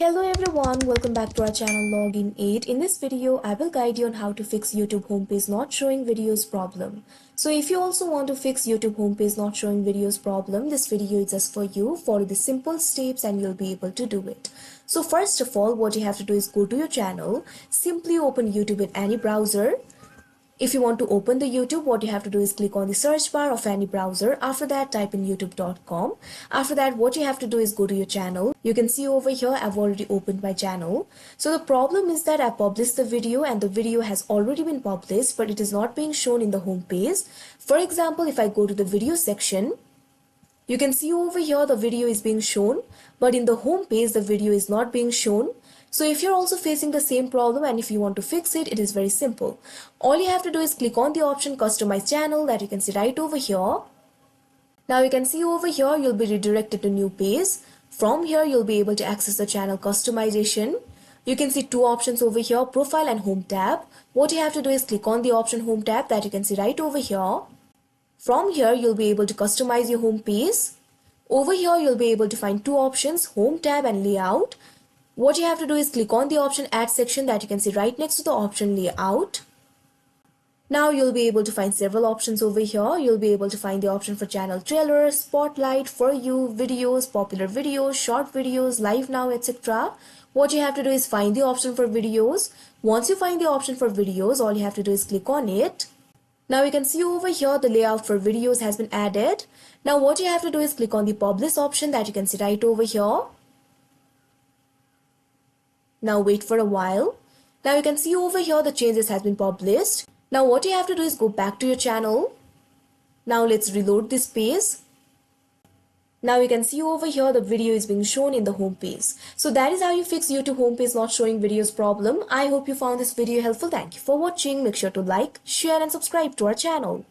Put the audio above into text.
Hello everyone, welcome back to our channel Login 8. In this video, I will guide you on how to fix YouTube homepage not showing videos problem. So if you also want to fix YouTube homepage not showing videos problem, this video is just for you. Follow the simple steps and you'll be able to do it. So first of all, what you have to do is go to your channel, simply open YouTube in any browser. If you want to open the YouTube, what you have to do is click on the search bar of any browser. After that, type in youtube.com. After that, what you have to do is go to your channel. You can see over here, I've already opened my channel. So the problem is that I published the video and the video has already been published, but it is not being shown in the home page. For example, if I go to the video section, you can see over here the video is being shown, but in the home page, the video is not being shown. So if you're also facing the same problem and if you want to fix it, it is very simple. All you have to do is click on the option customize channel that you can see right over here. Now you can see over here, you'll be redirected to new page. From here, you'll be able to access the channel customization. You can see two options over here, profile and home tab. What you have to do is click on the option home tab that you can see right over here. From here, you'll be able to customize your home page. Over here, you'll be able to find two options, home tab and layout. What you have to do is click on the option add section that you can see right next to the option layout. Now you'll be able to find several options over here. You'll be able to find the option for channel trailer, spotlight, for you, videos, popular videos, short videos, live now, etc. What you have to do is find the option for videos. Once you find the option for videos, all you have to do is click on it. Now you can see over here the layout for videos has been added. Now what you have to do is click on the publish option that you can see right over here. Now wait for a while. Now you can see over here the changes has been published. Now what you have to do is go back to your channel. Now let's reload this page. Now you can see over here the video is being shown in the home page. So that is how you fix YouTube homepage not showing videos problem. I hope you found this video helpful. Thank you for watching. Make sure to like, share and subscribe to our channel.